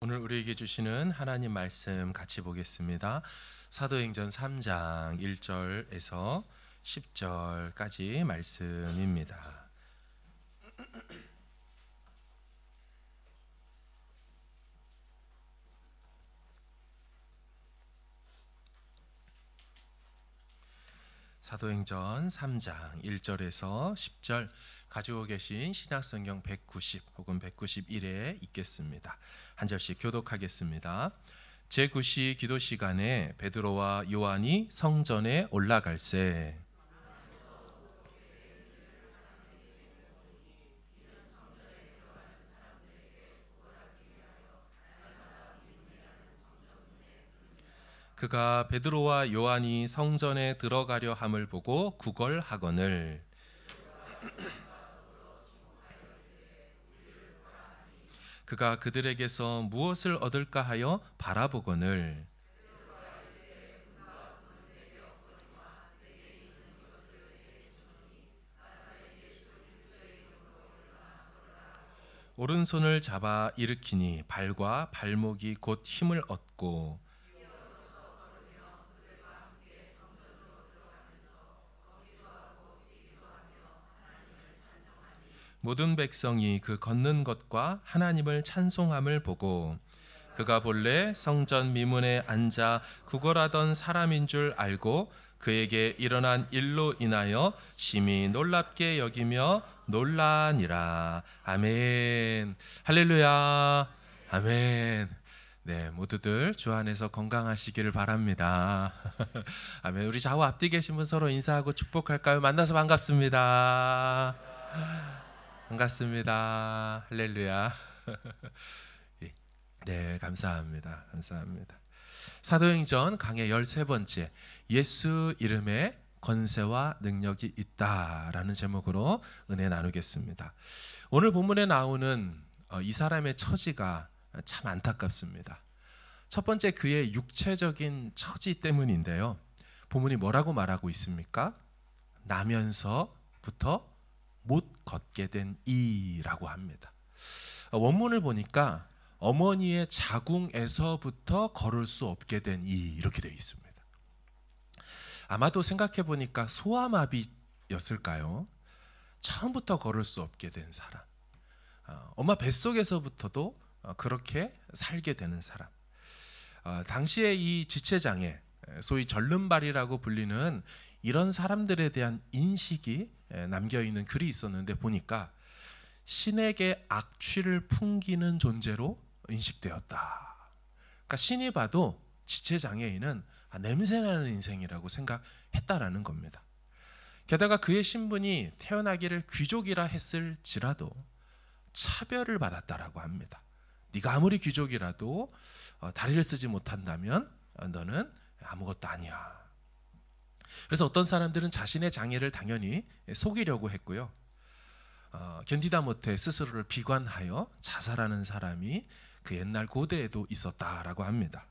오늘 우리에게 주시는 하나님 말씀 같이 보겠습니다. 사도행전 3장 1절에서 10절까지 말씀입니다. 사도행전 3장 1절에서 10절 가지고 계신 신약성경 190 혹은 191에 있겠습니다. 한 절씩 교독하겠습니다. 제9시 기도 시간에 베드로와 요한이 성전에 올라갈새 그가 베드로와 요한이 성전에 들어가려 함을 보고 구걸하거늘 그가 그들에게서 무엇을 얻을까 하여 바라보거늘 오른손을 잡아 일으키니 발과 발목이 곧 힘을 얻고 모든 백성이 그 걷는 것과 하나님을 찬송함을 보고 그가 본래 성전 미문에 앉아 구걸하던 사람인 줄 알고 그에게 일어난 일로 인하여 심히 놀랍게 여기며 놀라니라. 아멘. 할렐루야. 아멘. 네, 모두들 주 안에서 건강하시기를 바랍니다. 아멘. 우리 좌우 앞뒤 계신 분 서로 인사하고 축복할까요? 만나서 반갑습니다. 반갑습니다. 할렐루야. 네, 감사합니다. 감사합니다. 사도행전 강해 13번째 예수 이름에 권세와 능력이 있다라는 제목으로 은혜 나누겠습니다. 오늘 본문에 나오는 이 사람의 처지가 참 안타깝습니다. 첫 번째 그의 육체적인 처지 때문인데요. 본문이 뭐라고 말하고 있습니까? 나면서부터 못 걷게 된 이라고 합니다. 원문을 보니까 어머니의 자궁에서부터 걸을 수 없게 된 이 이렇게 되어 있습니다. 아마도 생각해 보니까 소아마비였을까요? 처음부터 걸을 수 없게 된 사람. 엄마 뱃속에서부터도 그렇게 살게 되는 사람. 당시에 이 지체장애, 소위 절름발이라고 불리는 이런 사람들에 대한 인식이 남겨있는 글이 있었는데 보니까 신에게 악취를 풍기는 존재로 인식되었다. 그러니까 신이 봐도 지체장애인은 냄새나는 인생이라고 생각했다라는 겁니다. 게다가 그의 신분이 태어나기를 귀족이라 했을지라도 차별을 받았다라고 합니다. 네가 아무리 귀족이라도 다리를 쓰지 못한다면 너는 아무것도 아니야. 그래서 어떤 사람들은 자신의 장애를 당연히 속이려고 했고요. 견디다 못해 스스로를 비관하여 자살하는 사람이 그 옛날 고대에도 있었다라고 합니다.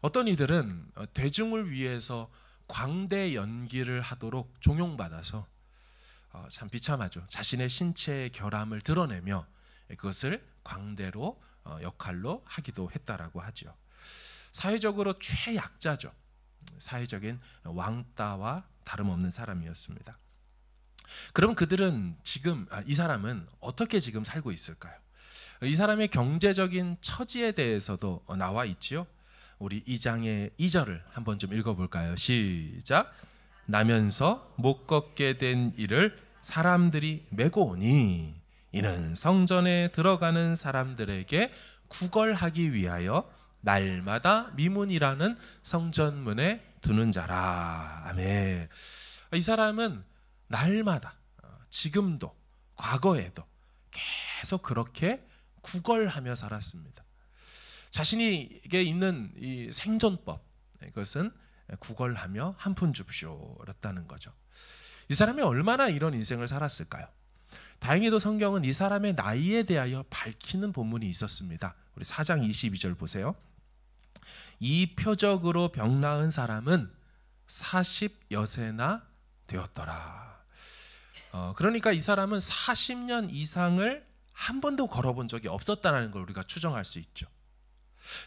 어떤 이들은 대중을 위해서 광대 연기를 하도록 종용받아서 참 비참하죠. 자신의 신체의 결함을 드러내며 그것을 광대로 역할로 하기도 했다라고 하죠. 사회적으로 최약자죠. 사회적인 왕따와 다름없는 사람이었습니다. 그럼 그들은 지금 이 사람은 어떻게 지금 살고 있을까요? 이 사람의 경제적인 처지에 대해서도 나와 있지요. 우리 2장의 2절을 한번 좀 읽어볼까요? 시작. 나면서 못 걷게 된 이를 사람들이 메고 오니 이는 성전에 들어가는 사람들에게 구걸하기 위하여 날마다 미문이라는 성전문에 두는 자라. 아멘. 이 사람은 날마다 지금도 과거에도 계속 그렇게 구걸하며 살았습니다. 자신에게 있는 이 생존법, 이것은 구걸하며 한 푼 줍쇼였다는 거죠. 이 사람이 얼마나 이런 인생을 살았을까요? 다행히도 성경은 이 사람의 나이에 대하여 밝히는 본문이 있었습니다. 우리 4장 22절 보세요. 이 표적으로 병 나은 사람은 40여세나 되었더라. 그러니까 이 사람은 40년 이상을 한 번도 걸어본 적이 없었다는 걸 우리가 추정할 수 있죠.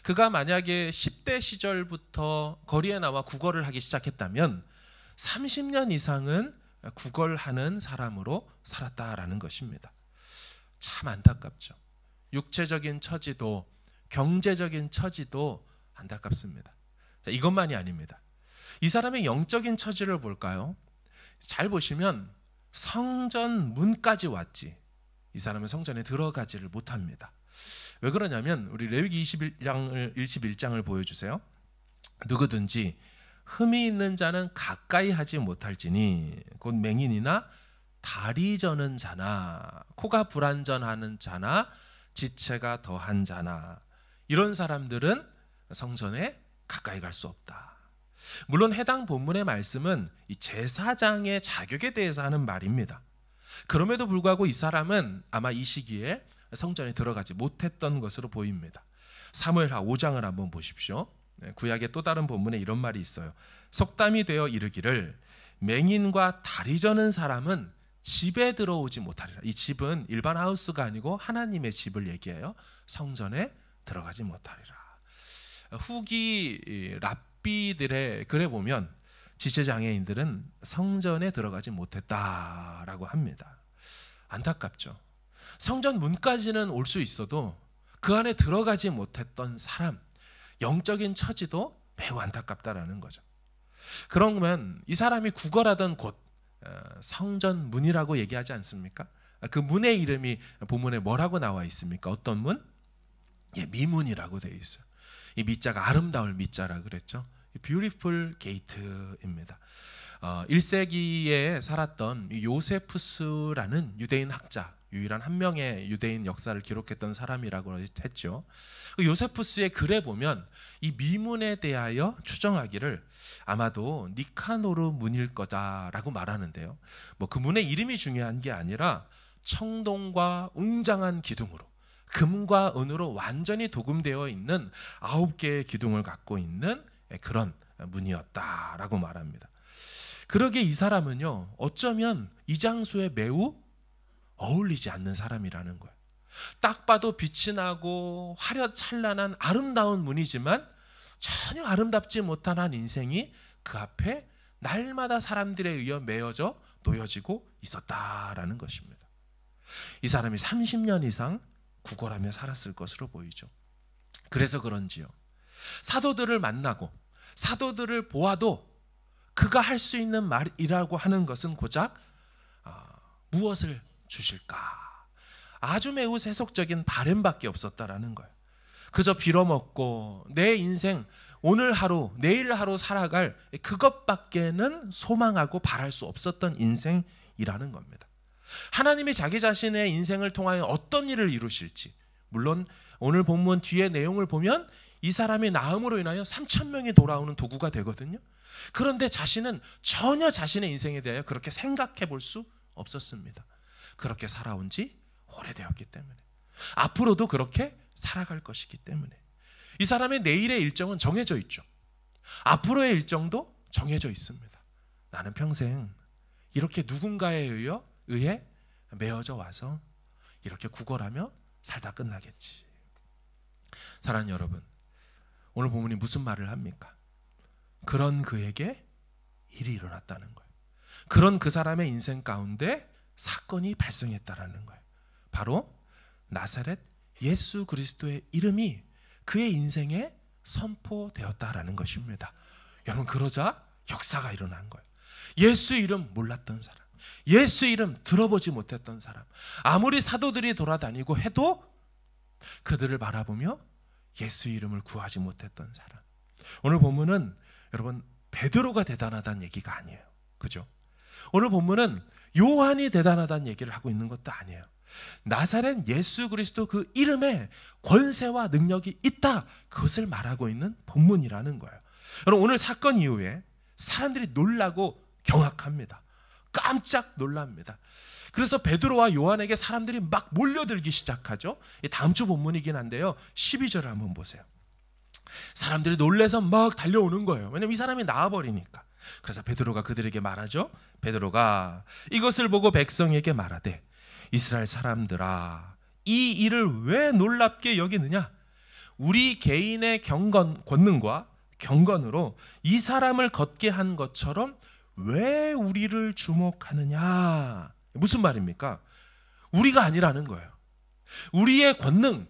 그가 만약에 10대 시절부터 거리에 나와 구걸을 하기 시작했다면 30년 이상은 구걸하는 사람으로 살았다라는 것입니다. 참 안타깝죠. 육체적인 처지도 경제적인 처지도 안타깝습니다. 자, 이것만이 아닙니다. 이 사람의 영적인 처지를 볼까요? 잘 보시면 성전 문까지 왔지 이 사람은 성전에 들어가지를 못합니다. 왜 그러냐면 우리 레위기 21장을 보여주세요. 누구든지 흠이 있는 자는 가까이 하지 못할지니 곧 맹인이나 다리 저는 자나 코가 불완전하는 자나 지체가 더한 자나 이런 사람들은 성전에 가까이 갈 수 없다. 물론 해당 본문의 말씀은 이 제사장의 자격에 대해서 하는 말입니다. 그럼에도 불구하고 이 사람은 아마 이 시기에 성전에 들어가지 못했던 것으로 보입니다. 사무엘하 5장을 한번 보십시오. 구약의 또 다른 본문에 이런 말이 있어요. 속담이 되어 이르기를 맹인과 다리 저는 사람은 집에 들어오지 못하리라. 이 집은 일반 하우스가 아니고 하나님의 집을 얘기해요. 성전에 들어가지 못하리라. 후기 랍비들의 글에 보면 지체장애인들은 성전에 들어가지 못했다라고 합니다. 안타깝죠. 성전 문까지는 올 수 있어도 그 안에 들어가지 못했던 사람, 영적인 처지도 매우 안타깝다라는 거죠. 그러면 이 사람이 구걸하던 곳 성전 문이라고 얘기하지 않습니까? 그 문의 이름이 본문에 뭐라고 나와 있습니까? 어떤 문? 예, 미문이라고 되어 있어요. 이 미자가 아름다울 미자라 그랬죠. Beautiful Gate입니다. 1세기에 살았던 요세푸스라는 유대인 학자, 유일한 한 명의 유대인 역사를 기록했던 사람이라고 했죠. 요세푸스의 글에 보면 이 미문에 대하여 추정하기를 아마도 니카노르 문일 거다라고 말하는데요. 뭐 그 문의 이름이 중요한 게 아니라 청동과 웅장한 기둥으로 금과 은으로 완전히 도금되어 있는 9개의 기둥을 갖고 있는 그런 문이었다라고 말합니다. 그러기에 이 사람은요, 어쩌면 이 장소에 매우 어울리지 않는 사람이라는 거예요. 딱 봐도 빛이 나고 화려찬란한 아름다운 문이지만 전혀 아름답지 못한 한 인생이 그 앞에 날마다 사람들에 의해 메어져 놓여지고 있었다라는 것입니다. 이 사람이 30년 이상 구걸하며 살았을 것으로 보이죠. 그래서 그런지요, 사도들을 만나고 사도들을 보아도 그가 할 수 있는 말이라고 하는 것은 고작 무엇을 주실까? 아주 매우 세속적인 바램밖에 없었다라는 거예요. 그저 빌어먹고 내 인생 오늘 하루 내일 하루 살아갈 그것밖에는 소망하고 바랄 수 없었던 인생이라는 겁니다. 하나님이 자기 자신의 인생을 통하여 어떤 일을 이루실지, 물론 오늘 본문 뒤에 내용을 보면 이 사람이 나음으로 인하여 3,000명이 돌아오는 도구가 되거든요. 그런데 자신은 전혀 자신의 인생에 대하여 그렇게 생각해 볼 수 없었습니다. 그렇게 살아온 지 오래되었기 때문에, 앞으로도 그렇게 살아갈 것이기 때문에 이 사람의 내일의 일정은 정해져 있죠. 앞으로의 일정도 정해져 있습니다. 나는 평생 이렇게 누군가에 의해 메어져 와서 이렇게 구걸하며 살다 끝나겠지. 사랑하는 여러분, 오늘 본문이 무슨 말을 합니까? 그런 그에게 일이 일어났다는 거예요. 그런 그 사람의 인생 가운데 사건이 발생했다라는 거예요. 바로 나사렛 예수 그리스도의 이름이 그의 인생에 선포되었다라는 것입니다. 여러분, 그러자 역사가 일어난 거예요. 예수 이름 몰랐던 사람, 예수 이름 들어보지 못했던 사람, 아무리 사도들이 돌아다니고 해도 그들을 바라보며 예수 이름을 구하지 못했던 사람. 오늘 본문은 여러분 베드로가 대단하다는 얘기가 아니에요. 그죠? 오늘 본문은 요한이 대단하다는 얘기를 하고 있는 것도 아니에요. 나사렛 예수 그리스도 그 이름에 권세와 능력이 있다, 그것을 말하고 있는 본문이라는 거예요. 여러분, 오늘 사건 이후에 사람들이 놀라고 경악합니다. 깜짝 놀랍니다. 그래서 베드로와 요한에게 사람들이 막 몰려들기 시작하죠. 다음 주 본문이긴 한데요, 12절을 한번 보세요. 사람들이 놀래서 막 달려오는 거예요. 왜냐하면 이 사람이 나와버리니까. 그래서 베드로가 그들에게 말하죠. 베드로가 이것을 보고 백성에게 말하되, 이스라엘 사람들아, 이 일을 왜 놀랍게 여기느냐? 우리 개인의 권능과 경건으로 이 사람을 걷게 한 것처럼 왜 우리를 주목하느냐? 무슨 말입니까? 우리가 아니라는 거예요. 우리의 권능,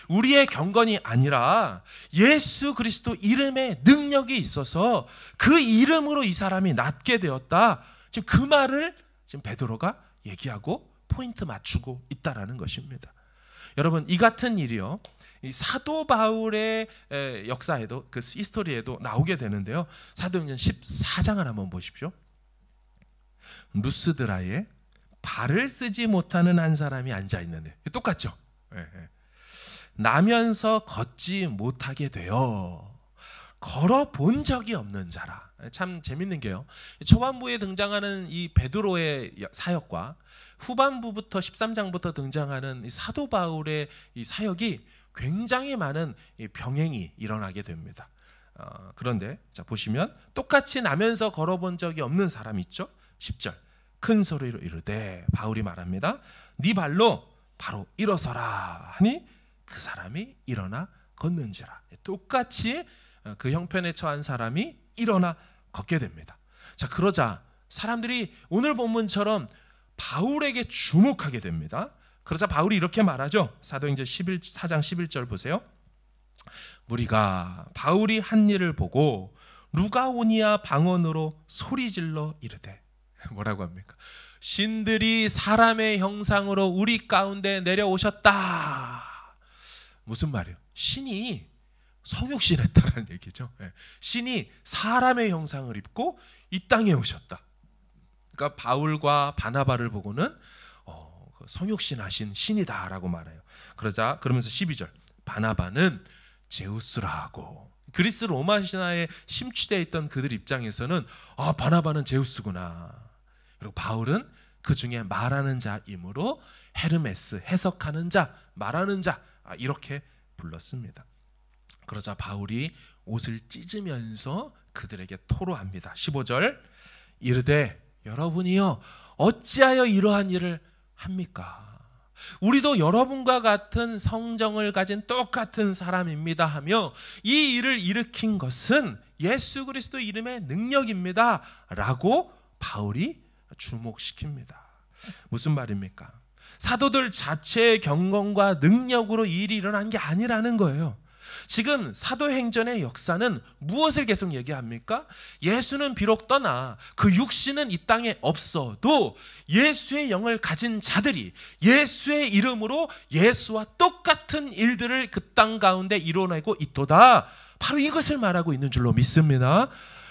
우리의 경건이 아니라 예수 그리스도 이름에 능력이 있어서 그 이름으로 이 사람이 낫게 되었다. 지금 그 말을 지금 베드로가 얘기하고 포인트 맞추고 있다라는 것입니다. 여러분, 이 같은 일이요, 이 사도 바울의 역사에도, 그 히스토리에도 나오게 되는데요. 사도행전 14장을 한번 보십시오. 루스드라에 발을 쓰지 못하는 한 사람이 앉아 있는데, 똑같죠? 나면서 걷지 못하게 되어 걸어 본 적이 없는 자라. 참 재밌는 게요, 초반부에 등장하는 이 베드로의 사역과 후반부부터 13장부터 등장하는 이 사도 바울의 이 사역이 굉장히 많은 병행이 일어나게 됩니다. 그런데 자 보시면 똑같이 나면서 걸어본 적이 없는 사람 있죠. 10절 큰 소리로 이르되, 바울이 말합니다. 네 발로 바로 일어서라 하니 그 사람이 일어나 걷는지라. 똑같이 그 형편에 처한 사람이 일어나 걷게 됩니다. 자, 그러자 사람들이 오늘 본문처럼 바울에게 주목하게 됩니다. 그러자 바울이 이렇게 말하죠. 사도행전 4장 11절 보세요. 무리가 바울이 한 일을 보고 루가오니아 방언으로 소리질러 이르되, 뭐라고 합니까? 신들이 사람의 형상으로 우리 가운데 내려오셨다. 무슨 말이에요? 신이 성육신했다라는 얘기죠. 신이 사람의 형상을 입고 이 땅에 오셨다. 그러니까 바울과 바나바를 보고는 성육신하신 신이다라고 말해요. 그러면서 12절 바나바는 제우스라 하고, 그리스 로마 신화에 심취되어 있던 그들 입장에서는 바나바는 제우스구나. 그리고 바울은 그 중에 말하는 자이므로 헤르메스, 해석하는 자, 말하는 자, 이렇게 불렀습니다. 그러자 바울이 옷을 찢으면서 그들에게 토로합니다. 15절 이르되, 여러분이요 어찌하여 이러한 일을 합니까? 우리도 여러분과 같은 성정을 가진 똑같은 사람입니다 하며 이 일을 일으킨 것은 예수 그리스도 이름의 능력입니다 라고 바울이 주목시킵니다. 무슨 말입니까? 사도들 자체의 경건과 능력으로 이 일이 일어난 게 아니라는 거예요. 지금 사도행전의 역사는 무엇을 계속 얘기합니까? 예수는 비록 떠나 그 육신은 이 땅에 없어도 예수의 영을 가진 자들이 예수의 이름으로 예수와 똑같은 일들을 그 땅 가운데 이뤄내고 있도다. 바로 이것을 말하고 있는 줄로 믿습니다.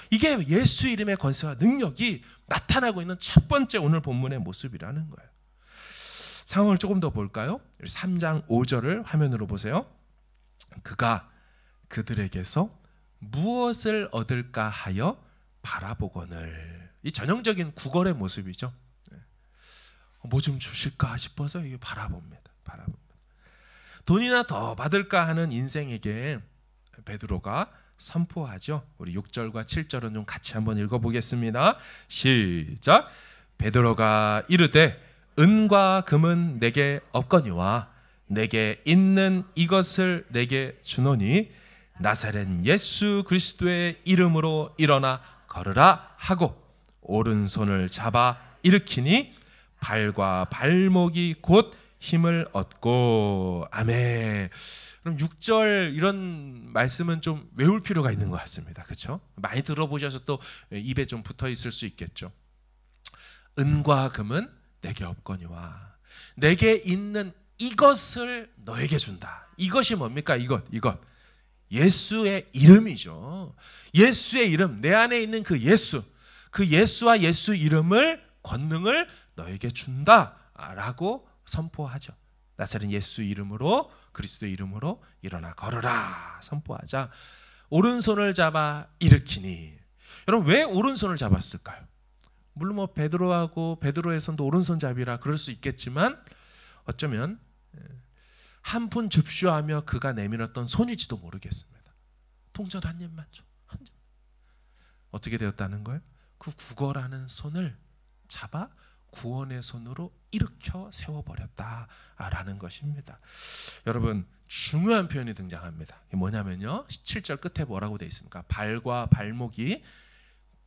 이게 예수 이름의 권세와 능력이 나타나고 있는 첫 번째 오늘 본문의 모습이라는 거예요. 상황을 조금 더 볼까요? 3장 5절을 화면으로 보세요. 그가 그들에게서 무엇을 얻을까 하여 바라보거늘. 이 전형적인 구걸의 모습이죠. 뭐 좀 주실까 싶어서 이게 바라봅니다. 돈이나 더 받을까 하는 인생에게 베드로가 선포하죠. 우리 6절과 7절은 좀 같이 한번 읽어보겠습니다. 시작. 베드로가 이르되, 은과 금은 내게 없거니와 내게 있는 이것을 내게 주노니 나사렛 예수 그리스도의 이름으로 일어나 걸으라 하고 오른손을 잡아 일으키니 발과 발목이 곧 힘을 얻고. 아멘. 그럼 6절 이런 말씀은 좀 외울 필요가 있는 것 같습니다. 그렇죠? 많이 들어보셔서 또 입에 좀 붙어 있을 수 있겠죠. 은과 금은 내게 없거니와 내게 있는 이것을 너에게 준다. 이것이 뭡니까? 이것. 예수의 이름이죠. 예수의 이름, 내 안에 있는 그 예수, 그 예수와 예수 이름을, 권능을 너에게 준다라고 선포하죠. 나사렛 예수 이름으로, 그리스도 이름으로 일어나 걸으라 선포하자 오른손을 잡아 일으키니. 여러분, 왜 오른손을 잡았을까요? 물론 뭐 베드로하고 베드로의 손도 오른손잡이라 그럴 수 있겠지만 어쩌면 한 푼 줍쇼하며 그가 내밀었던 손일지도 모르겠습니다. 통전 한 입만 줘. 어떻게 되었다는 거예요? 그 구걸하는 손을 잡아 구원의 손으로 일으켜 세워버렸다라는 것입니다. 여러분, 중요한 표현이 등장합니다. 이게 뭐냐면요, 7절 끝에 뭐라고 되어 있습니까? 발과 발목이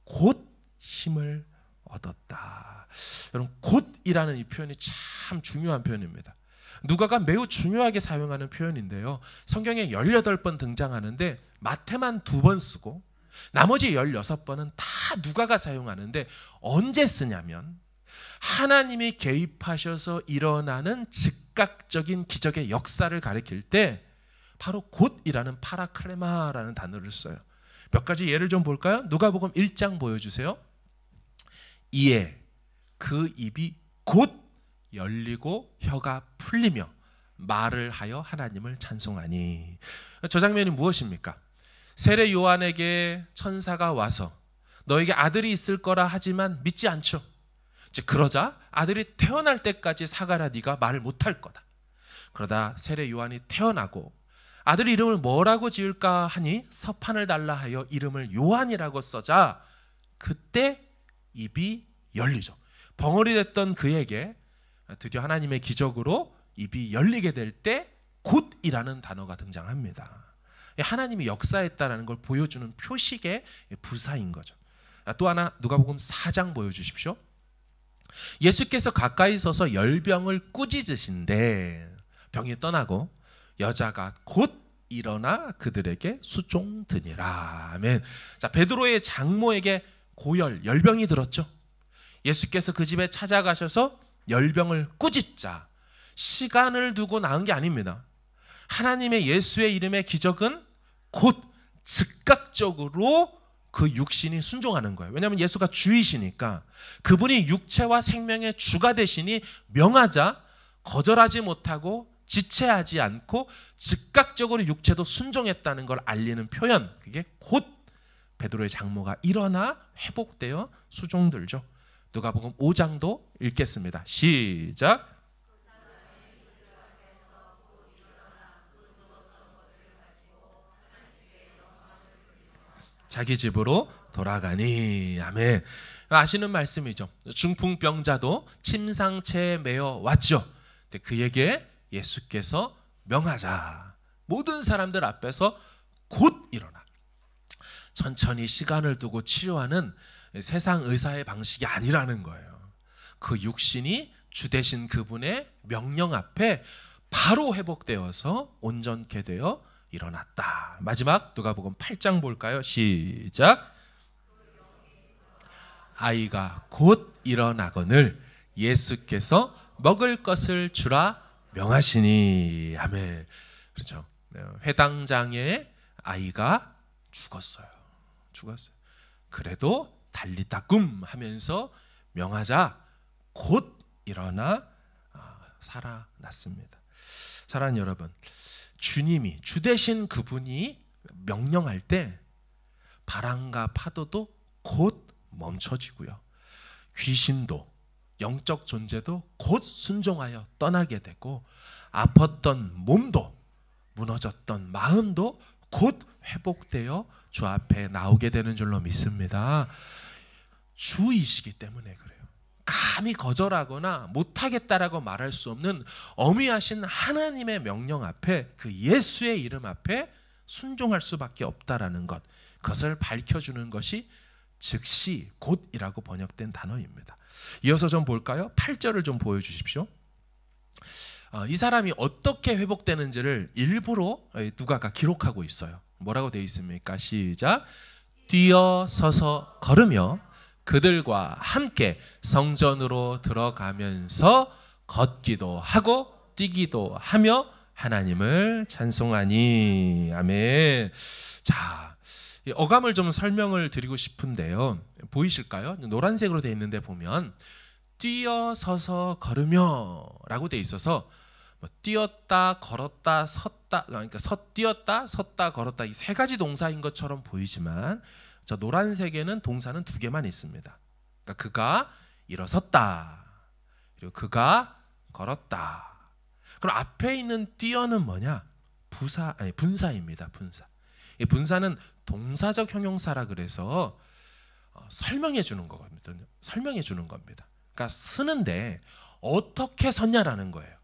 곧 힘을 얻었다. 여러분, 곧이라는 이 표현이 참 중요한 표현입니다. 누가가 매우 중요하게 사용하는 표현인데요, 성경에 18번 등장하는데 마태만 2번 쓰고 나머지 16번은 다 누가가 사용하는데, 언제 쓰냐면 하나님이 개입하셔서 일어나는 즉각적인 기적의 역사를 가리킬 때 바로 곧이라는 파라클레마라는 단어를 써요. 몇 가지 예를 좀 볼까요? 누가복음 1장 보여주세요. 이에 그 입이 곧 열리고 혀가 풀리며 말을 하여 하나님을 찬송하니. 저 장면이 무엇입니까? 세례 요한에게 천사가 와서 너에게 아들이 있을 거라 하지만 믿지 않죠. 그러자 아들이 태어날 때까지 사가랴 네가 말을 못할 거다. 그러다 세례 요한이 태어나고 아들 이름을 뭐라고 지을까 하니 서판을 달라 하여 이름을 요한이라고 써자 그때 입이 열리죠. 벙어리 됐던 그에게 드디어 하나님의 기적으로 입이 열리게 될 때 곧이라는 단어가 등장합니다. 하나님이 역사했다는 걸 보여주는 표식의 부사인 거죠. 또 하나 누가복음 4장 보여주십시오. 예수께서 가까이 서서 열병을 꾸짖으신데 병이 떠나고 여자가 곧 일어나 그들에게 수종드니라. 아멘. 자, 베드로의 장모에게 고열, 열병이 들었죠. 예수께서 그 집에 찾아가셔서 열병을 꾸짖자 시간을 두고 나은 게 아닙니다. 하나님의 예수의 이름의 기적은 곧 즉각적으로 그 육신이 순종하는 거예요. 왜냐하면 예수가 주이시니까 그분이 육체와 생명의 주가 되시니 명하자 거절하지 못하고 지체하지 않고 즉각적으로 육체도 순종했다는 걸 알리는 표현, 그게 곧 베드로의 장모가 일어나 회복되어 수종들죠. 누가복음 5장도 읽겠습니다. 시작. 자기 집으로 돌아가니. 아멘. 아시는 말씀이죠. 중풍병자도 침상체에 매어 왔죠. 근데 그에게 예수께서 명하자 모든 사람들 앞에서 곧 일어나. 천천히 시간을 두고 치료하는 세상 의사의 방식이 아니라는 거예요. 그 육신이 주 되신 그분의 명령 앞에 바로 회복되어서 온전케 되어 일어났다. 마지막 누가복음 8장 볼까요? 시작. 아이가 곧 일어나거늘 예수께서 먹을 것을 주라 명하시니. 아멘. 그렇죠. 회당장의 아이가 죽었어요. 그래도 달리다꿈 하면서 명하자 곧 일어나 살아났습니다. 사랑하는 여러분, 주님이 주 되신 그분이 명령할 때 바람과 파도도 곧 멈춰지고요. 귀신도 영적 존재도 곧 순종하여 떠나게 되고 아팠던 몸도 무너졌던 마음도 곧 회복되어 주 앞에 나오게 되는 줄로 믿습니다. 주이시기 때문에 그래요. 감히 거절하거나 못하겠다라고 말할 수 없는 어미하신 하나님의 명령 앞에 그 예수의 이름 앞에 순종할 수밖에 없다라는 것, 그것을 밝혀주는 것이 즉시 곧이라고 번역된 단어입니다. 이어서 좀 볼까요? 8절을 좀 보여주십시오. 이 사람이 어떻게 회복되는지를 일부러 누가가 기록하고 있어요. 뭐라고 되어 있습니까? 시작. 뛰어서서 걸으며 그들과 함께 성전으로 들어가면서 걷기도 하고 뛰기도 하며 하나님을 찬송하니. 아멘. 자, 어감을 좀 설명을 드리고 싶은데요. 보이실까요? 노란색으로 되어 있는데 보면 뛰어서서 걸으며 라고 되어 있어서 뛰었다 걸었다 섰다, 그러니까 뛰었다 섰다 걸었다, 이 세 가지 동사인 것처럼 보이지만 저 노란색에는 동사는 두 개만 있습니다. 그러니까 그가 일어섰다, 그리고 그가 걸었다. 그럼 앞에 있는 뛰어는 뭐냐? 분사입니다. 분사. 이 분사는 동사적 형용사라 그래서 설명해 주는 거거든요. 설명해 주는 겁니다. 그러니까 쓰는데 어떻게 섰냐라는 거예요.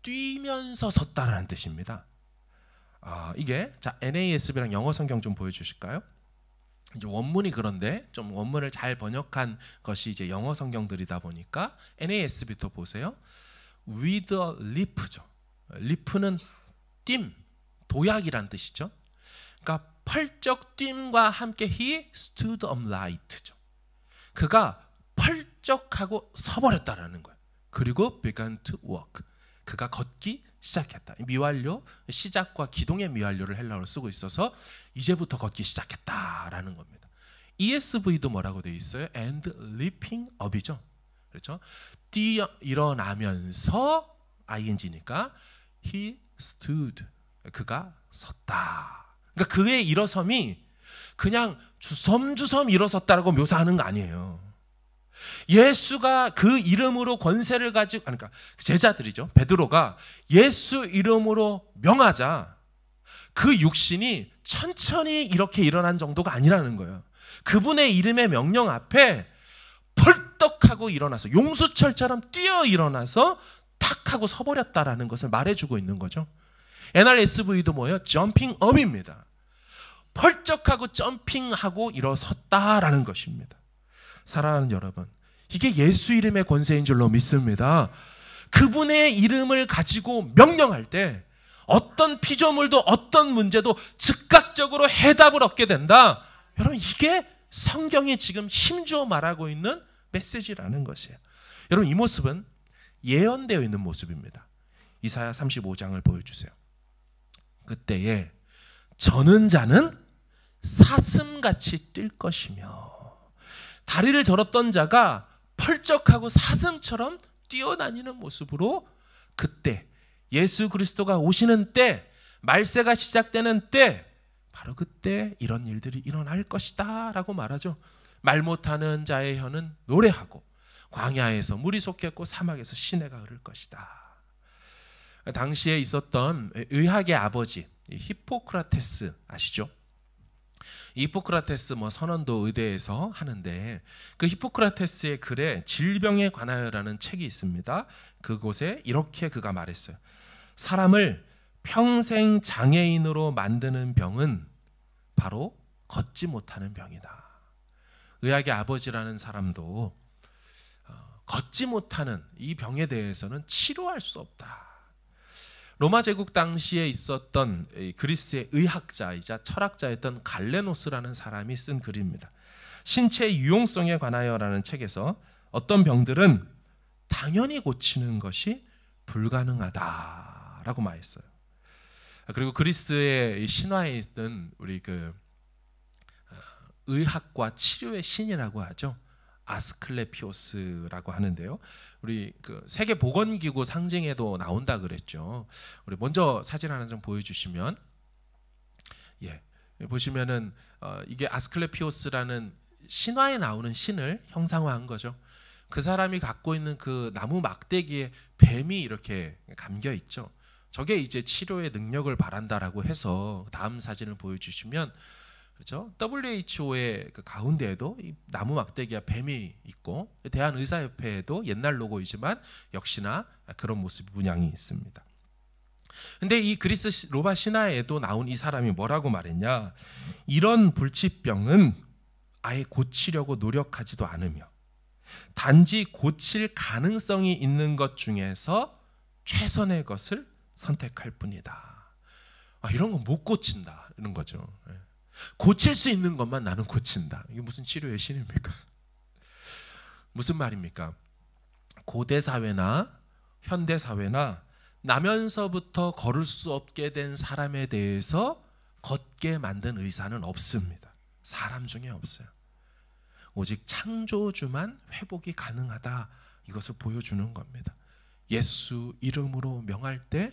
뛰면서 섰다라는 뜻입니다. 이게 자 NASB랑 영어 성경 좀 보여주실까요? 이제 원문이 그런데 좀 원문을 잘 번역한 것이 이제 영어 성경들이다 보니까 NASB부터 보세요. With a leap죠. leap는 뜀, 도약이란 뜻이죠. 그러니까 펄쩍 뜀과 함께 he stood upright죠. 그가 펄쩍하고 서버렸다라는 거예요. 그리고 began to walk. 그가 걷기 시작했다. 미완료, 시작과 기동의 미완료를 헬라어로 쓰고 있어서 이제부터 걷기 시작했다라는 겁니다. ESV도 뭐라고 되어 있어요? And leaping up이죠. 그렇죠? 뛰어 일어나면서 ing니까 he stood. 그가 섰다. 그러니까 그의 일어섬이 그냥 주섬주섬 일어섰다라고 묘사하는 거 아니에요. 예수가 그 이름으로 권세를 가지고, 그러니까 제자들이죠. 베드로가 예수 이름으로 명하자 그 육신이 천천히 이렇게 일어난 정도가 아니라는 거예요. 그분의 이름의 명령 앞에 펄떡하고 일어나서 용수철처럼 뛰어 일어나서 탁 하고 서버렸다라는 것을 말해주고 있는 거죠. NRSV도 뭐예요? 점핑 업입니다. 펄쩍하고 점핑하고 일어섰다라는 것입니다. 사랑하는 여러분, 이게 예수 이름의 권세인 줄로 믿습니다. 그분의 이름을 가지고 명령할 때 어떤 피조물도 어떤 문제도 즉각적으로 해답을 얻게 된다. 여러분, 이게 성경이 지금 힘주어 말하고 있는 메시지라는 것이에요. 여러분, 이 모습은 예언되어 있는 모습입니다. 이사야 35장을 보여주세요. 그때에 저는 자는 사슴같이 뛸 것이며 다리를 저었던 자가 펄쩍하고 사슴처럼 뛰어다니는 모습으로 그때 예수 그리스도가 오시는 때, 말세가 시작되는 때, 바로 그때 이런 일들이 일어날 것이다 라고 말하죠. 말 못하는 자의 혀는 노래하고 광야에서 물이 솟겠고 사막에서 시내가 흐를 것이다. 당시에 있었던 의학의 아버지 히포크라테스 아시죠? 히포크라테스 선언도 의대에서 하는데 그 히포크라테스의 글에 질병에 관하여라는 책이 있습니다. 그곳에 이렇게 그가 말했어요. 사람을 평생 장애인으로 만드는 병은 바로 걷지 못하는 병이다. 의학의 아버지라는 사람도 걷지 못하는 이 병에 대해서는 치료할 수 없다. 로마 제국 당시에 있었던 그리스의 의학자이자 철학자였던 갈레노스라는 사람이 쓴 글입니다. 신체 유용성에 관하여라는 책에서 어떤 병들은 당연히 고치는 것이 불가능하다라고 말했어요. 그리고 그리스의 신화에 있던 우리 의학과 치료의 신이라고 하죠. 아스클레피오스라고 하는데요. 우리 세계 보건기구 상징에도 나온다 그랬죠. 우리 먼저 사진 하나 좀 보여주시면, 보시면은 이게 아스클레피오스라는 신화에 나오는 신을 형상화한 거죠. 그 사람이 갖고 있는 그 나무 막대기에 뱀이 이렇게 감겨 있죠. 저게 이제 치료의 능력을 바란다라고 해서 다음 사진을 보여주시면, 그렇죠? WHO의 그 가운데에도 이 나무 막대기와 뱀이 있고 대한의사협회에도 옛날 로고이지만 역시나 그런 모습 문양이 있습니다. 근데 이 그리스 로마 신화에도 나온 이 사람이 뭐라고 말했냐? 이런 불치병은 아예 고치려고 노력하지도 않으며 단지 고칠 가능성이 있는 것 중에서 최선의 것을 선택할 뿐이다. 이런 건 못 고친다 이런 거죠. 고칠 수 있는 것만 나는 고친다. 이게 무슨 치료의 신입니까? 무슨 말입니까? 고대 사회나 현대 사회나 나면서부터 걸을 수 없게 된 사람에 대해서 걷게 만든 의사는 없습니다. 사람 중에 없어요. 오직 창조주만 회복이 가능하다. 이것을 보여주는 겁니다. 예수 이름으로 명할 때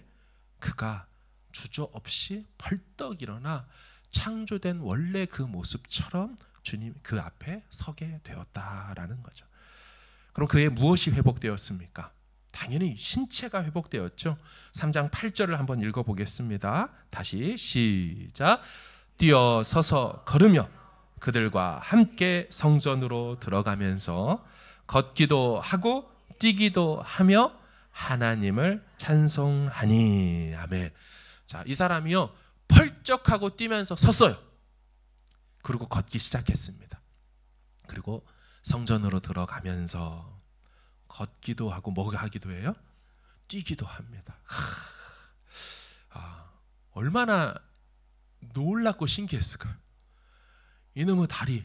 그가 주저없이 벌떡 일어나 창조된 원래 그 모습처럼 주님 그 앞에 서게 되었다라는 거죠. 그럼 그의 무엇이 회복되었습니까? 당연히 신체가 회복되었죠. 3장 8절을 한번 읽어보겠습니다. 다시 시작. 뛰어서서 걸으며 그들과 함께 성전으로 들어가면서 걷기도 하고 뛰기도 하며 하나님을 찬송하니. 아멘. 자, 이 사람이요 펄쩍하고 뛰면서 섰어요. 그리고 걷기 시작했습니다. 그리고 성전으로 들어가면서 걷기도 하고 뭐 하기도 해요? 뛰기도 합니다. 얼마나 놀랍고 신기했을까요? 이놈의 다리,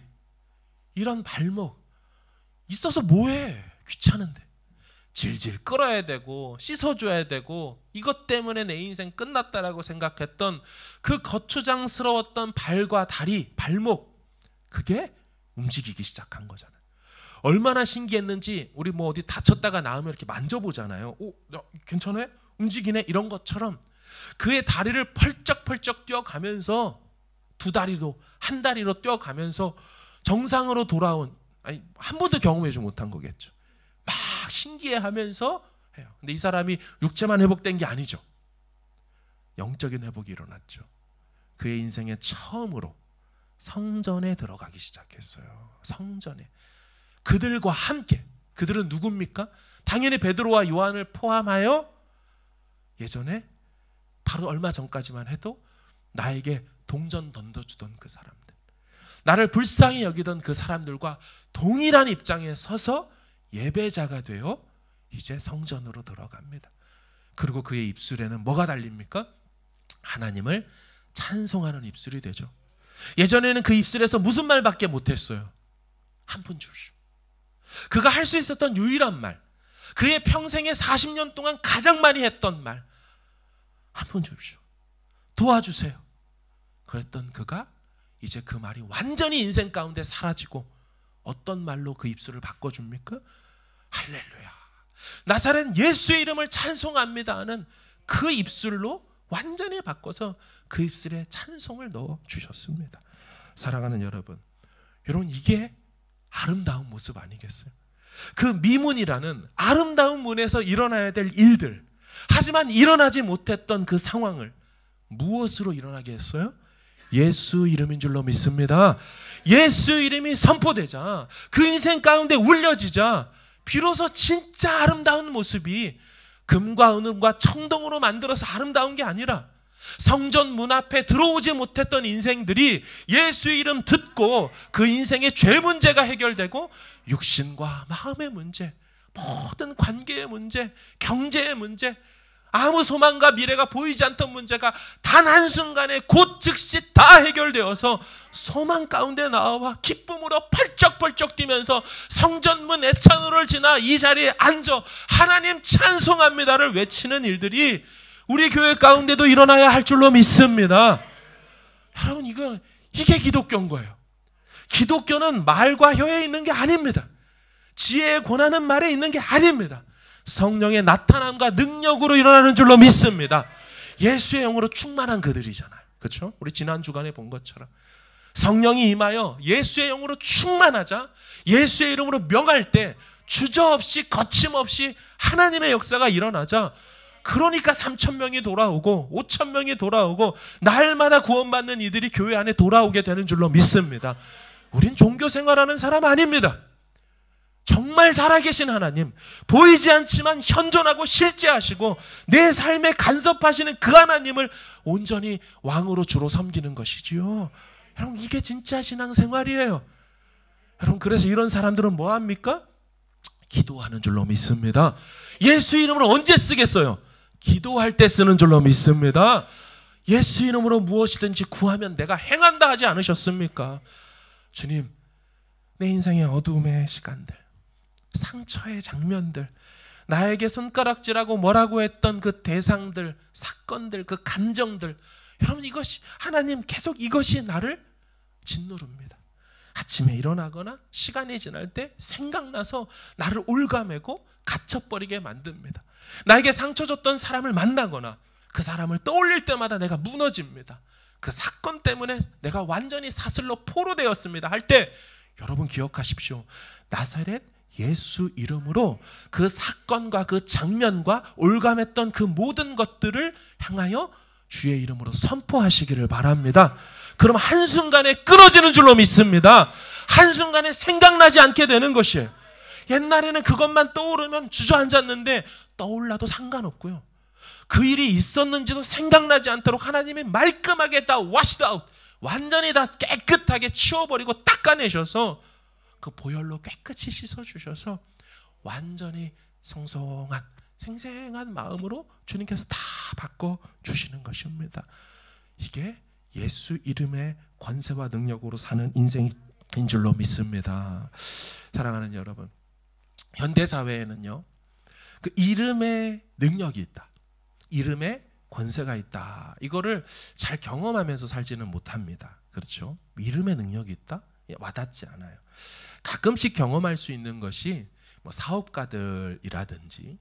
이런 발목 있어서 뭐해? 귀찮은데 질질 끌어야 되고 씻어줘야 되고 이것 때문에 내 인생 끝났다라고 생각했던 그 거추장스러웠던 발과 다리, 발목, 그게 움직이기 시작한 거잖아요. 얼마나 신기했는지 우리 뭐 어디 다쳤다가 나오면 이렇게 만져보잖아요. 오, 괜찮아? 움직이네? 이런 것처럼 그의 다리를 펄쩍펄쩍 뛰어가면서 두 다리로 한 다리로 뛰어가면서 정상으로 돌아온, 아니 한 번도 경험하지 못한 거겠죠. 막 신기해하면서 해요. 근데 이 사람이 육체만 회복된 게 아니죠. 영적인 회복이 일어났죠. 그의 인생에 처음으로 성전에 들어가기 시작했어요. 성전에. 그들과 함께. 그들은 누굽니까? 당연히 베드로와 요한을 포함하여 예전에 바로 얼마 전까지만 해도 나에게 동전 던져주던 그 사람들, 나를 불쌍히 여기던 그 사람들과 동일한 입장에 서서 예배자가 되어 이제 성전으로 들어갑니다. 그리고 그의 입술에는 뭐가 달립니까? 하나님을 찬송하는 입술이 되죠. 예전에는 그 입술에서 무슨 말밖에 못했어요? 한 푼 주시오. 그가 할 수 있었던 유일한 말, 그의 평생에 40년 동안 가장 많이 했던 말, 한 푼 주십시오. 도와주세요. 그랬던 그가 이제 그 말이 완전히 인생 가운데 사라지고 어떤 말로 그 입술을 바꿔줍니까? 할렐루야, 나사렛 예수의 이름을 찬송합니다 하는 그 입술로 완전히 바꿔서 그 입술에 찬송을 넣어주셨습니다. 사랑하는 여러분, 이게 아름다운 모습 아니겠어요? 그 미문이라는 아름다운 문에서 일어나야 될 일들, 하지만 일어나지 못했던 그 상황을 무엇으로 일어나게 했어요? 예수 이름인 줄로 믿습니다. 예수 이름이 선포되자, 그 인생 가운데 울려지자 비로소 진짜 아름다운 모습이 금과 은과 청동으로 만들어서 아름다운 게 아니라 성전 문 앞에 들어오지 못했던 인생들이 예수 이름 듣고 그 인생의 죄 문제가 해결되고 육신과 마음의 문제, 모든 관계의 문제, 경제의 문제, 아무 소망과 미래가 보이지 않던 문제가 단 한순간에 곧 즉시 다 해결되어서 소망 가운데 나와 기쁨으로 펄쩍펄쩍 뛰면서 성전문 애찬호를 지나 이 자리에 앉아 하나님 찬송합니다를 외치는 일들이 우리 교회 가운데도 일어나야 할 줄로 믿습니다. 여러분, 이게 기독교인 거예요. 기독교는 말과 혀에 있는 게 아닙니다. 지혜의 권하는 말에 있는 게 아닙니다. 성령의 나타남과 능력으로 일어나는 줄로 믿습니다. 예수의 영으로 충만한 그들이잖아요. 그렇죠? 우리 지난 주간에 본 것처럼 성령이 임하여 예수의 영으로 충만하자 예수의 이름으로 명할 때 주저없이 거침없이 하나님의 역사가 일어나자, 그러니까 3,000명이 돌아오고 5,000명이 돌아오고 날마다 구원받는 이들이 교회 안에 돌아오게 되는 줄로 믿습니다. 우린 종교 생활하는 사람 아닙니다. 정말 살아계신 하나님, 보이지 않지만 현존하고 실제하시고 내 삶에 간섭하시는 그 하나님을 온전히 왕으로 주로 섬기는 것이지요. 여러분, 이게 진짜 신앙생활이에요. 여러분, 그래서 이런 사람들은 뭐합니까? 기도하는 줄로 믿습니다. 예수 이름을 언제 쓰겠어요? 기도할 때 쓰는 줄로 믿습니다. 예수 이름으로 무엇이든지 구하면 내가 행한다 하지 않으셨습니까? 주님, 내 인생의 어두움의 시간들, 상처의 장면들, 나에게 손가락질하고 뭐라고 했던 그 대상들, 사건들, 그 감정들, 여러분, 이것이 하나님 계속 이것이 나를 짓누릅니다. 아침에 일어나거나 시간이 지날 때 생각나서 나를 올가매고 갇혀버리게 만듭니다. 나에게 상처 줬던 사람을 만나거나 그 사람을 떠올릴 때마다 내가 무너집니다. 그 사건 때문에 내가 완전히 사슬로 포로되었습니다 할 때 여러분 기억하십시오. 나사렛 예수 이름으로 그 사건과 그 장면과 올감했던 그 모든 것들을 향하여 주의 이름으로 선포하시기를 바랍니다. 그럼 한순간에 끊어지는 줄로 믿습니다. 한순간에 생각나지 않게 되는 것이에요. 옛날에는 그것만 떠오르면 주저앉았는데 떠올라도 상관없고요. 그 일이 있었는지도 생각나지 않도록 하나님이 말끔하게 다 washed out, 완전히 다 깨끗하게 치워버리고 닦아내셔서 그 보혈로 깨끗이 씻어주셔서 완전히 성성한 생생한 마음으로 주님께서 다 바꿔주시는 것입니다. 이게 예수 이름의 권세와 능력으로 사는 인생인 줄로 믿습니다. 사랑하는 여러분, 현대사회에는요, 그 이름의 능력이 있다, 이름의 권세가 있다, 이거를 잘 경험하면서 살지는 못합니다. 그렇죠? 이름의 능력이 있다? 와닿지 않아요. 가끔씩 경험할 수 있는 것이 뭐 사업가들이라든지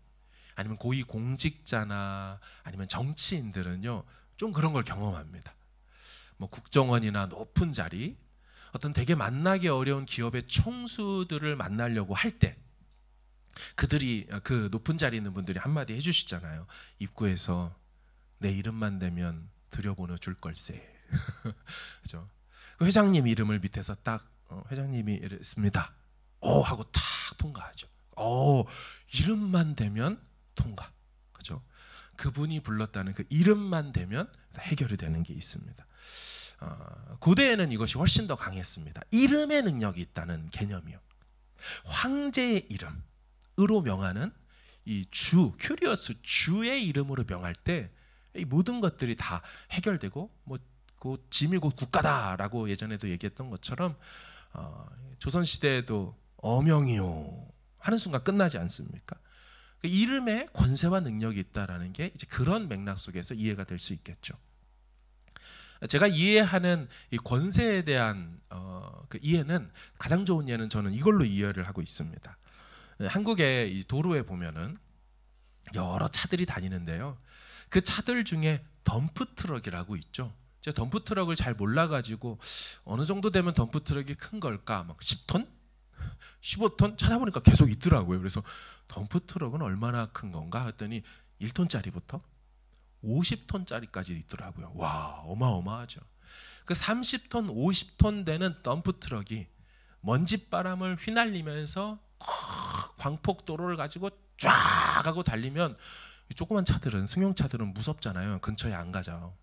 아니면 고위 공직자나 아니면 정치인들은요, 좀 그런 걸 경험합니다. 뭐 국정원이나 높은 자리, 어떤 되게 만나기 어려운 기업의 총수들을 만나려고 할 때 그들이, 그 높은 자리에 있는 분들이 한마디 해주시잖아요. 입구에서 내 이름만 대면 들여보내 줄 걸세. 그죠? 회장님 이름을 밑에서 딱 회장님이 이랬습니다. 하고 탁 통과하죠. 이름만 대면 통과. 그죠? 그분이 불렀다는 그 이름만 대면 해결이 되는 게 있습니다. 고대에는 이것이 훨씬 더 강했습니다. 이름의 능력이 있다는 개념이요. 황제의 이름으로 명하는 이 주, 큐리어스 주의 이름으로 명할 때 이 모든 것들이 다 해결되고, 뭐 그 짐이 곧 국가다라고 예전에도 얘기했던 것처럼 조선 시대에도 어명이요 하는 순간 끝나지 않습니까? 그 이름에 권세와 능력이 있다라는 게 이제 그런 맥락 속에서 이해가 될 수 있겠죠. 제가 이해하는 이 권세에 대한 그 이해는, 가장 좋은 예는 저는 이걸로 이해를 하고 있습니다. 한국의 이 도로에 보면은 여러 차들이 다니는데요, 그 차들 중에 덤프트럭이라고 있죠. 제가 덤프트럭을 잘 몰라가지고 어느 정도 되면 덤프트럭이 큰 걸까, 막 10톤? 15톤? 찾아보니까 계속 있더라고요. 그래서 덤프트럭은 얼마나 큰 건가 했더니 1톤짜리부터 50톤짜리까지 있더라고요. 와, 어마어마하죠. 그 30톤, 50톤 되는 덤프트럭이 먼지바람을 휘날리면서 광폭도로를 가지고 쫙 하고 달리면 조그만 차들은, 승용차들은 무섭잖아요. 근처에 안 가죠.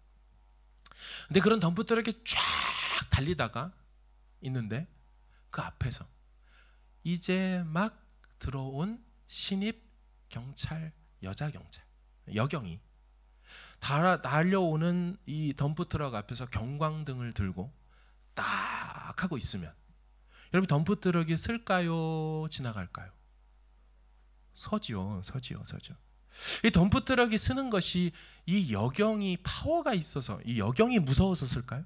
근데 그런 덤프트럭이 쫙 달리다가 있는데 그 앞에서 이제 막 들어온 신입 경찰, 여자 경찰, 여경이 달려오는 이 덤프트럭 앞에서 경광등을 들고 딱 하고 있으면, 여러분 덤프트럭이 쓸까요? 지나갈까요? 서지요. 이 덤프트럭이 쓰는 것이 이 여경이 파워가 있어서, 이 여경이 무서워서 쓸까요?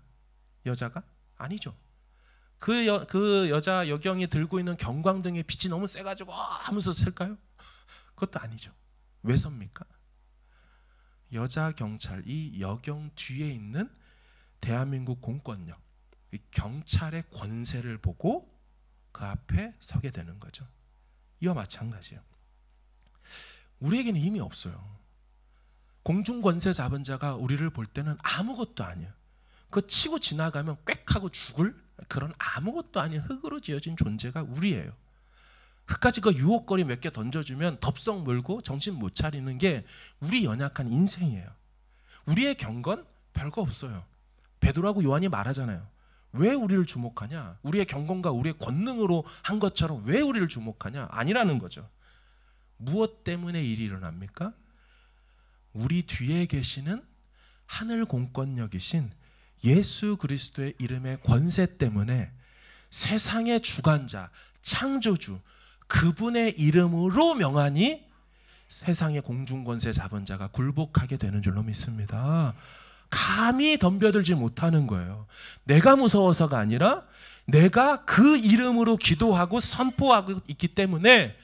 여자가? 아니죠. 그 여자 여경이 들고 있는 경광등의 빛이 너무 세가지고 하면서 쓸까요? 그것도 아니죠. 왜 섭니까? 여자 경찰, 이 여경 뒤에 있는 대한민국 공권력, 이 경찰의 권세를 보고 그 앞에 서게 되는 거죠. 이와 마찬가지예요. 우리에게는 힘이 없어요. 공중권세 잡은 자가 우리를 볼 때는 아무것도 아니에요. 그거 치고 지나가면 꽥 하고 죽을 그런 아무것도 아닌 흙으로 지어진 존재가 우리예요. 흙까지 그 유혹거리 몇 개 던져주면 덥석 물고 정신 못 차리는 게 우리 연약한 인생이에요. 우리의 경건 별거 없어요. 베드로하고 요한이 말하잖아요. 왜 우리를 주목하냐? 우리의 경건과 우리의 권능으로 한 것처럼 왜 우리를 주목하냐? 아니라는 거죠. 무엇 때문에 일이 일어납니까? 우리 뒤에 계시는 하늘 공권력이신 예수 그리스도의 이름의 권세 때문에 세상의 주관자, 창조주, 그분의 이름으로 명하니 세상의 공중권세 잡은 자가 굴복하게 되는 줄로 믿습니다. 감히 덤벼들지 못하는 거예요. 내가 무서워서가 아니라 내가 그 이름으로 기도하고 선포하고 있기 때문에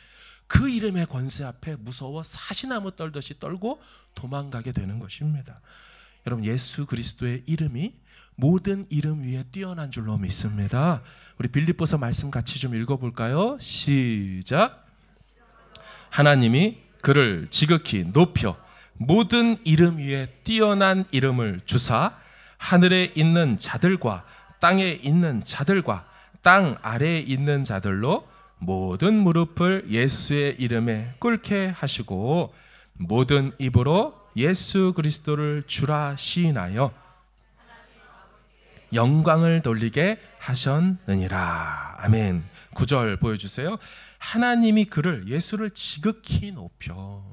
그 이름의 권세 앞에 무서워 사시나무 떨듯이 떨고 도망가게 되는 것입니다. 여러분, 예수 그리스도의 이름이 모든 이름 위에 뛰어난 줄로 믿습니다. 우리 빌립보서 말씀 같이 좀 읽어볼까요? 시작. 하나님이 그를 지극히 높여 모든 이름 위에 뛰어난 이름을 주사 하늘에 있는 자들과 땅에 있는 자들과 땅 아래에 있는 자들로 모든 무릎을 예수의 이름에 꿇게 하시고 모든 입으로 예수 그리스도를 주라 시인하여 영광을 돌리게 하셨느니라. 아멘. 9절 보여주세요. 하나님이 그를, 예수를 지극히 높여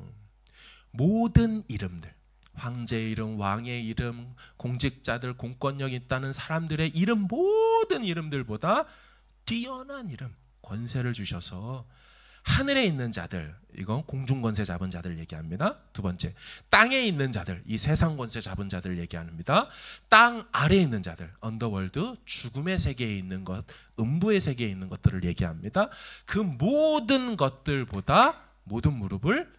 모든 이름들, 황제의 이름, 왕의 이름, 공직자들, 공권력 있다는 사람들의 이름, 모든 이름들보다 뛰어난 이름, 권세를 주셔서 하늘에 있는 자들, 이건 공중 권세 잡은 자들 얘기합니다. 두 번째, 땅에 있는 자들, 이 세상 권세 잡은 자들 얘기합니다. 땅 아래에 있는 자들, 언더월드, 죽음의 세계에 있는 것, 음부의 세계에 있는 것들을 얘기합니다. 그 모든 것들보다 모든 무릎을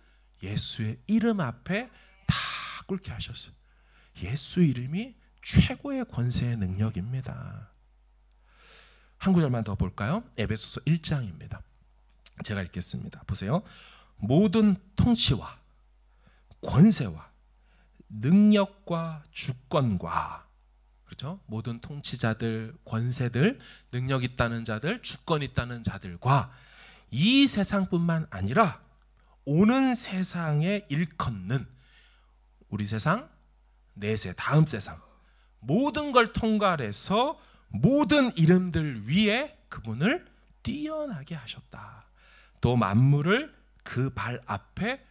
예수의 이름 앞에 다 꿇게 하셨어요. 예수 이름이 최고의 권세의 능력입니다. 한 구절만 더 볼까요? 에베소서 1장입니다. 제가 읽겠습니다. 보세요. 모든 통치와 권세와 능력과 주권과, 그렇죠? 모든 통치자들, 권세들, 능력 있다는 자들, 주권 있다는 자들과 이 세상뿐만 아니라 오는 세상에 일컫는 우리 세상, 내세, 다음 세상 모든 걸 통과해서 모든 이름들 위에 그분을 뛰어나게 하셨다. 또 만물을 그 발 앞에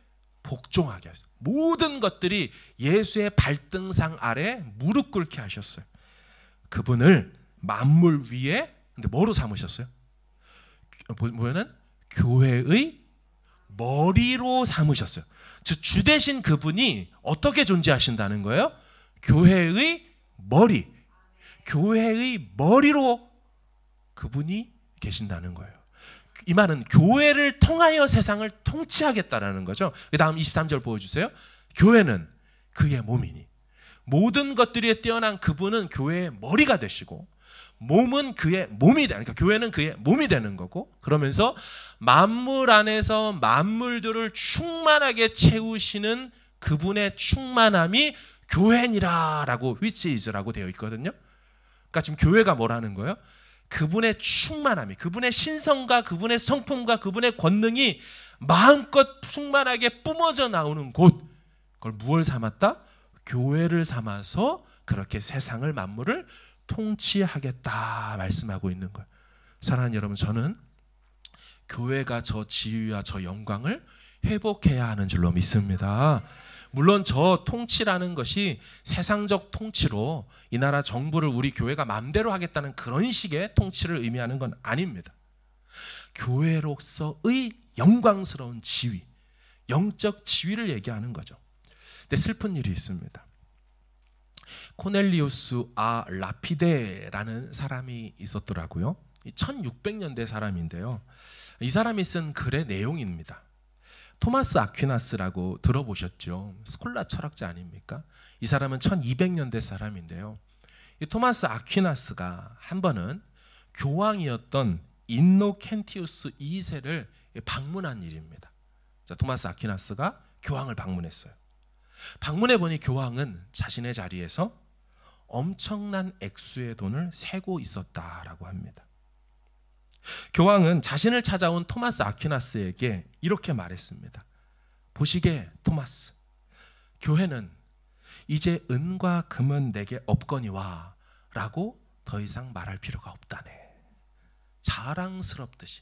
복종하게 하셨어요. 모든 것들이 예수의 발등상 아래 무릎 꿇게 하셨어요. 그분을 만물 위에 근데 뭐로 삼으셨어요? 보면은 교회의 머리로 삼으셨어요. 즉 주 대신 그분이 어떻게 존재하신다는 거예요? 교회의 머리, 교회의 머리로 그분이 계신다는 거예요. 이 말은 교회를 통하여 세상을 통치하겠다라는 거죠. 그 다음 23절 보여주세요. 교회는 그의 몸이니 모든 것들이 뛰어난 그분은 교회의 머리가 되시고 몸은 그의 몸이 되는, 그러니까 교회는 그의 몸이 되는 거고, 그러면서 만물 안에서 만물들을 충만하게 채우시는 그분의 충만함이 교회니라라고 which is라고 되어 있거든요. 그러니까 지금 교회가 뭐라는 거예요? 그분의 충만함이, 그분의 신성과 그분의 성품과 그분의 권능이 마음껏 충만하게 뿜어져 나오는 곳, 그걸 무엇을 삼았다? 교회를 삼아서 그렇게 세상을 만물을 통치하겠다 말씀하고 있는 거예요. 사랑하는 여러분, 저는 교회가 저 지위와 저 영광을 회복해야 하는 줄로 믿습니다. 물론 저 통치라는 것이 세상적 통치로 이 나라 정부를 우리 교회가 마음대로 하겠다는 그런 식의 통치를 의미하는 건 아닙니다. 교회로서의 영광스러운 지위, 영적 지위를 얘기하는 거죠. 근데 슬픈 일이 있습니다. 코넬리우스 아 라피데라는 사람이 있었더라고요. 1600년대 사람인데요. 이 사람이 쓴 글의 내용입니다. 토마스 아퀴나스라고 들어보셨죠? 스콜라 철학자 아닙니까? 이 사람은 1200년대 사람인데요. 이 토마스 아퀴나스가 한 번은 교황이었던 인노켄티우스 2세를 방문한 일입니다. 자, 토마스 아퀴나스가 교황을 방문했어요. 방문해 보니 교황은 자신의 자리에서 엄청난 액수의 돈을 세고 있었다라고 합니다. 교황은 자신을 찾아온 토마스 아퀴나스에게 이렇게 말했습니다. 보시게 토마스, 교회는 이제 은과 금은 내게 없거니와 라고 더 이상 말할 필요가 없다네. 자랑스럽듯이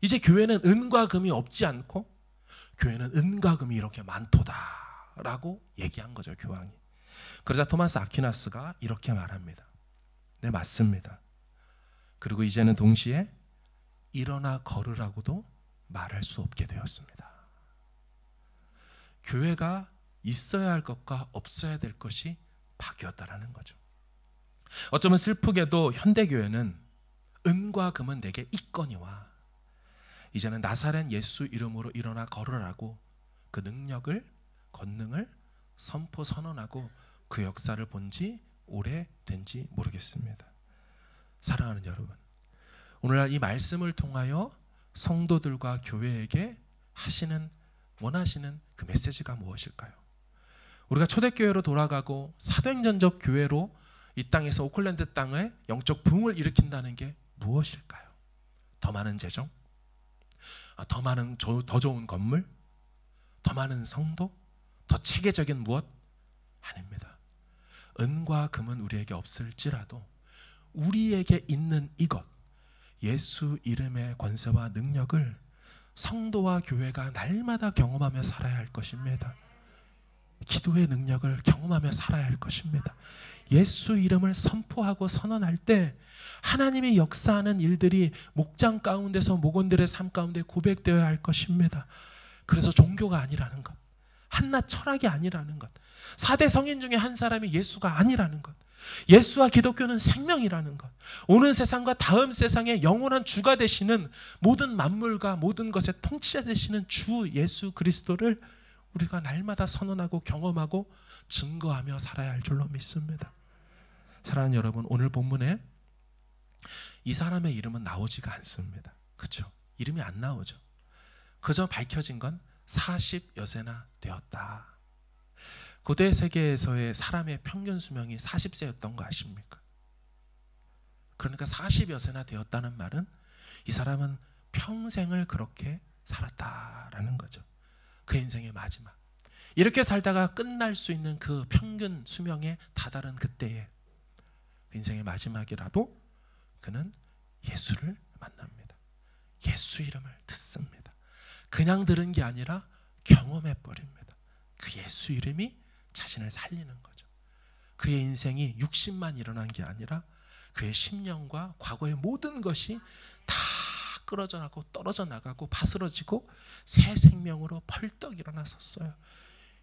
이제 교회는 은과 금이 없지 않고 교회는 은과 금이 이렇게 많도다 라고 얘기한 거죠, 교황이. 그러자 토마스 아퀴나스가 이렇게 말합니다. 네, 맞습니다. 그리고 이제는 동시에 일어나 걸으라고도 말할 수 없게 되었습니다. 교회가 있어야 할 것과 없어야 될 것이 바뀌었다라는 거죠. 어쩌면 슬프게도 현대교회는 은과 금은 내게 있거니와 이제는 나사렛 예수 이름으로 일어나 걸으라고 그 능력을, 권능을 선포 선언하고 그 역사를 본 지 오래된지 모르겠습니다. 사랑하는 여러분, 오늘날 이 말씀을 통하여 성도들과 교회에게 하시는, 원하시는 그 메시지가 무엇일까요? 우리가 초대교회로 돌아가고 사도행전적 교회로 이 땅에서 오클랜드 땅에 영적 부흥을 일으킨다는 게 무엇일까요? 더 많은 재정? 더 많은 더 좋은 건물, 더 많은 성도, 더 체계적인 무엇? 아닙니다. 은과 금은 우리에게 없을지라도 우리에게 있는 이것, 예수 이름의 권세와 능력을 성도와 교회가 날마다 경험하며 살아야 할 것입니다. 기도의 능력을 경험하며 살아야 할 것입니다. 예수 이름을 선포하고 선언할 때 하나님의 역사하는 일들이 목장 가운데서 목원들의 삶 가운데 고백되어야 할 것입니다. 그래서 종교가 아니라는 것, 한낱 철학이 아니라는 것, 4대 성인 중에 한 사람이 예수가 아니라는 것, 예수와 기독교는 생명이라는 것, 오는 세상과 다음 세상의 영원한 주가 되시는 모든 만물과 모든 것의 통치자 되시는 주 예수 그리스도를 우리가 날마다 선언하고 경험하고 증거하며 살아야 할 줄로 믿습니다. 사랑하는 여러분, 오늘 본문에 이 사람의 이름은 나오지가 않습니다. 그렇죠? 이름이 안 나오죠. 그저 밝혀진 건 40여 세나 되었다. 고대 세계에서의 사람의 평균 수명이 40세였던 거 아십니까? 그러니까 40여 세나 되었다는 말은 이 사람은 평생을 그렇게 살았다라는 거죠. 그 인생의 마지막. 이렇게 살다가 끝날 수 있는 그 평균 수명에 다다른 그때에 인생의 마지막이라도 그는 예수를 만납니다. 예수 이름을 듣습니다. 그냥 들은 게 아니라 경험해 버립니다. 그 예수 이름이 자신을 살리는 거죠. 그의 인생이 60만 일어난 게 아니라 그의 10년과 과거의 모든 것이 다 끌어져 나가고 떨어져 나가고 바스러지고 새 생명으로 펄떡 일어나섰어요.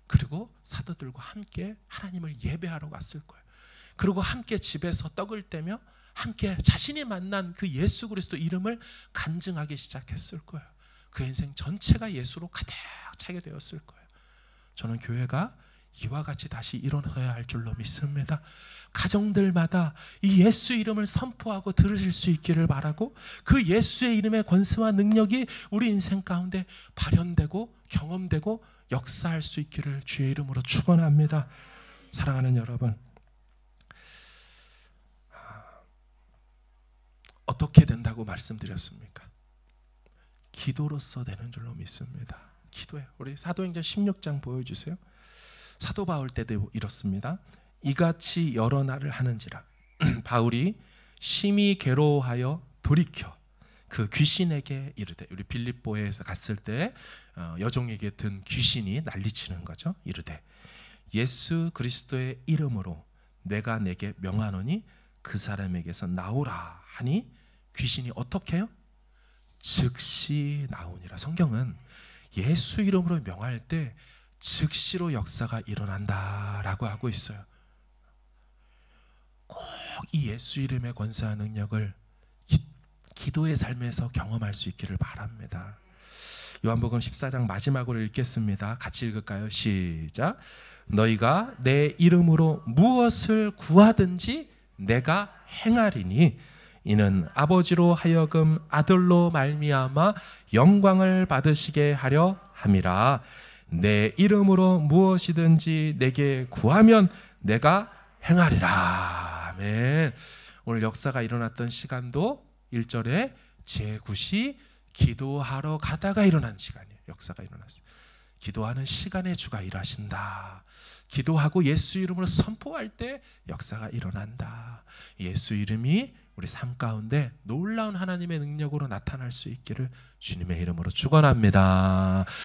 그리고 사도들과 함께 하나님을 예배하러 갔을 거예요. 그리고 함께 집에서 떡을 떼며 함께 자신이 만난 그 예수 그리스도 이름을 간증하기 시작했을 거예요. 그 인생 전체가 예수로 가득 차게 되었을 거예요. 저는 교회가 이와 같이 다시 일어나야 할 줄로 믿습니다. 가정들마다 이 예수 이름을 선포하고 들으실 수 있기를 바라고, 그 예수의 이름의 권세와 능력이 우리 인생 가운데 발현되고 경험되고 역사할 수 있기를 주의 이름으로 축원합니다. 사랑하는 여러분, 어떻게 된다고 말씀드렸습니까? 기도로서 되는 줄로 믿습니다. 기도예요. 우리 사도행전 16장 보여주세요. 사도 바울 때도 이렇습니다. 이같이 여러 날을 하는지라 바울이 심히 괴로워하여 돌이켜 그 귀신에게 이르되, 우리 빌립보에서 갔을 때 여종에게 든 귀신이 난리치는 거죠. 이르되 예수 그리스도의 이름으로 내가 내게 명하노니 그 사람에게서 나오라 하니 귀신이 어떻게 해요? 즉시 나오니라. 성경은 예수 이름으로 명할 때 즉시로 역사가 일어난다라고 하고 있어요. 꼭 이 예수 이름의 권세와 능력을 기도의 삶에서 경험할 수 있기를 바랍니다. 요한복음 14장 마지막으로 읽겠습니다. 같이 읽을까요? 시작. 너희가 내 이름으로 무엇을 구하든지 내가 행하리니 이는 아버지로 하여금 아들로 말미암아 영광을 받으시게 하려 함이라. 내 이름으로 무엇이든지 내게 구하면 내가 행하리라. 아멘. 오늘 역사가 일어났던 시간도 1절에 제9시 기도하러 가다가 일어난 시간이에요. 역사가 일어났어요. 기도하는 시간에 주가 일하신다. 기도하고 예수 이름으로 선포할 때 역사가 일어난다. 예수 이름이 우리 삶 가운데 놀라운 하나님의 능력으로 나타날 수 있기를 주님의 이름으로 축원합니다.